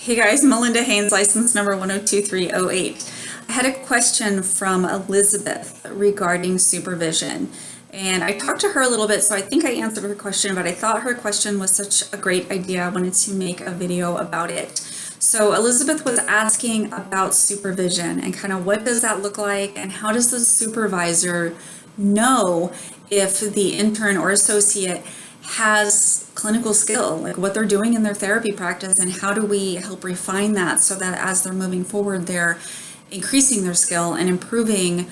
Hey guys, Melinda Haynes, license number 102308. I had a question from Elizabeth regarding supervision. And I talked to her a little bit, so I think I answered her question, but I thought her question was such a great idea. I wanted to make a video about it. So Elizabeth was asking about supervision and kind of what does that look like and how does the supervisor know if the intern or associate has clinical skill, like what they're doing in their therapy practice, and how do we help refine that so that as they're moving forward, they're increasing their skill and improving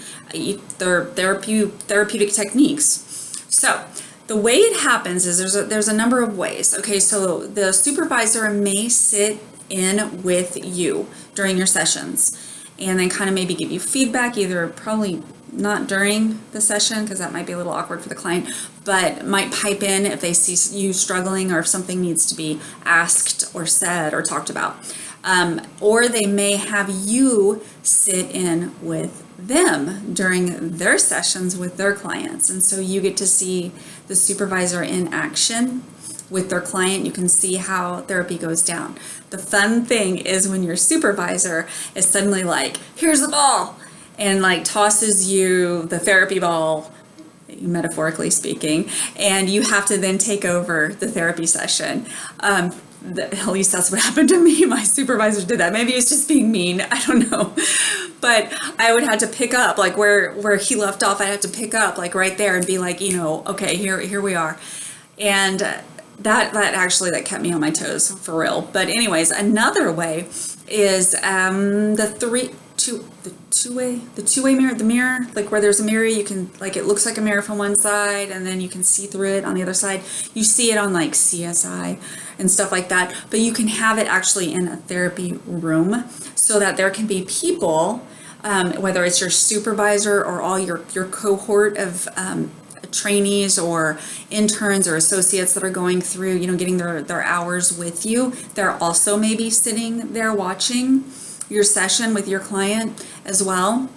their therapeutic techniques. So the way it happens is there's a number of ways. Okay, so the supervisor may sit in with you during your sessions and then kind of maybe give you feedback, either probably not during the session because that might be a little awkward for the client, but might pipe in if they see you struggling or if something needs to be asked or said or talked about. Or they may have you sit in with them during their sessions with their clients. And so you get to see the supervisor in action with their client. You can see how therapy goes down. The fun thing is when your supervisor is suddenly like, here's the ball, and like tosses you the therapy ball, metaphorically speaking, and you have to then take over the therapy session. At least that's what happened to me. My supervisor did that. Maybe it's just being mean. I don't know. But I would have to pick up like where he left off. I'd have to pick up like right there and be like, okay, here we are. And that actually that kept me on my toes for real. But anyways, another way is the two-way mirror, the mirror, like where there's a mirror, you can, like, it looks like a mirror from one side and then you can see through it on the other side. You see it on like CSI and stuff like that, but you can have it actually in a therapy room so that there can be people, whether it's your supervisor or all your cohort of trainees or interns or associates that are going through, getting their hours with you. They're also maybe sitting there watching your session with your client as well.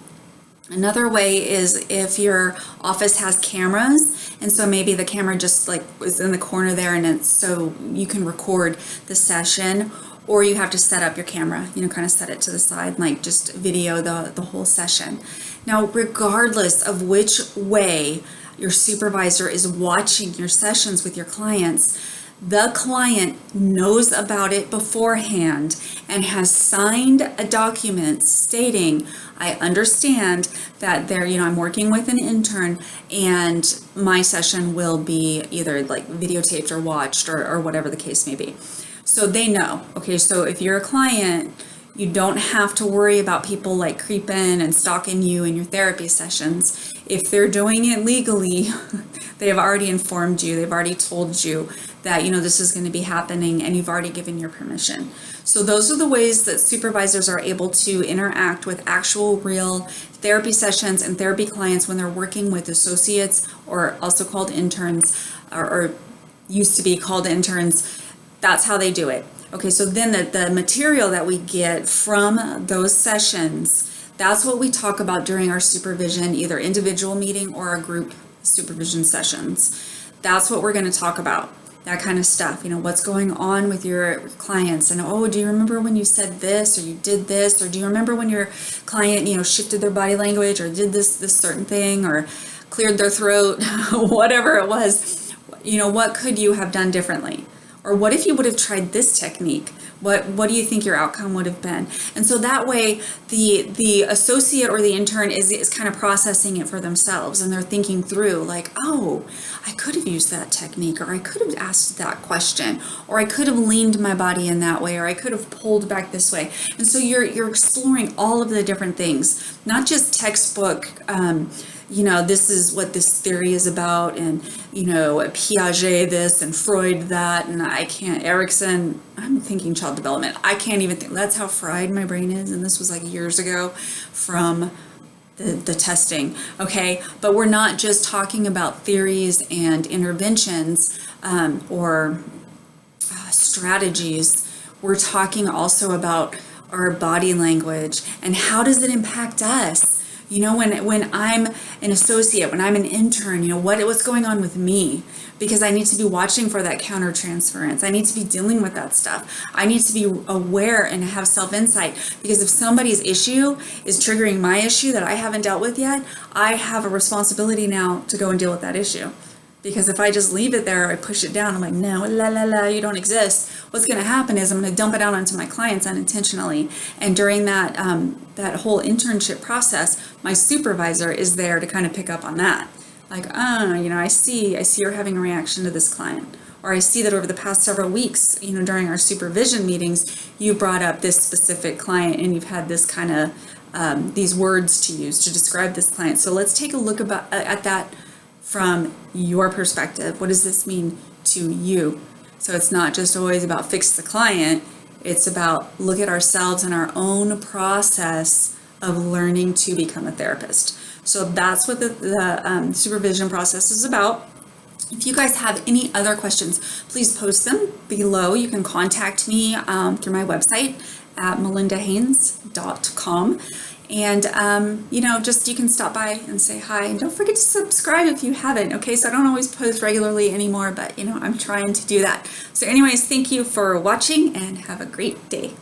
Another way is if your office has cameras, and so maybe the camera just like is in the corner there and it's so you can record the session, or you have to set up your camera, kind of set it to the side and like just video the whole session. Now, regardless of which way your supervisor is watching your sessions with your clients, the client knows about it beforehand and has signed a document stating, I understand that I'm working with an intern and my session will be either like videotaped or watched or whatever the case may be. So they know. Okay, so if you're a client, you don't have to worry about people like creeping and stalking you in your therapy sessions. If they're doing it legally, they have already informed you, they've already told you that, this is going to be happening and you've already given your permission. So those are the ways that supervisors are able to interact with actual real therapy sessions and therapy clients when they're working with associates, or also called interns, or used to be called interns. That's how they do it. Okay, so then the material that we get from those sessions, that's what we talk about during our supervision, either individual meeting or our group supervision sessions. That's what we're going to talk about, that kind of stuff. What's going on with your clients, and do you remember when you said this or you did this, or do you remember when your client shifted their body language or did this certain thing or cleared their throat, whatever it was. What could you have done differently? Or what if you would have tried this technique? What do you think your outcome would have been? And so that way the associate or the intern is kind of processing it for themselves, and they're thinking through like, I could have used that technique, or I could have asked that question, or I could have leaned my body in that way, or I could have pulled back this way. And so you're exploring all of the different things, not just textbook, this is what this theory is about, and, Piaget this and Freud that, and Erickson, I'm thinking child development. I can't even think, that's how fried my brain is, and this was like years ago from the testing, okay? But we're not just talking about theories and interventions or strategies. We're talking also about our body language and how does it impact us? when I'm an associate, when I'm an intern, what's going on with me? Because I need to be watching for that countertransference. I need to be dealing with that stuff. I need to be aware and have self-insight, because if somebody's issue is triggering my issue that I haven't dealt with yet, I have a responsibility now to go and deal with that issue. Because if I just leave it there, I push it down, I'm like, no, la, la, la, you don't exist. What's going to happen is I'm going to dump it out onto my clients unintentionally. And during that whole internship process, my supervisor is there to kind of pick up on that. Like, I see you're having a reaction to this client. Or I see that over the past several weeks, during our supervision meetings, you brought up this specific client and you've had this kind of, these words to use to describe this client. So let's take a look at that from your perspective. What does this mean to you? So it's not just always about fix the client. It's about look at ourselves and our own process of learning to become a therapist. So that's what the supervision process is about. If you guys have any other questions, please post them below. You can contact me through my website at melindahaynes.com. And, just you can stop by and say hi. And don't forget to subscribe if you haven't. Okay, so I don't always post regularly anymore, but, I'm trying to do that. So anyways, thank you for watching and have a great day.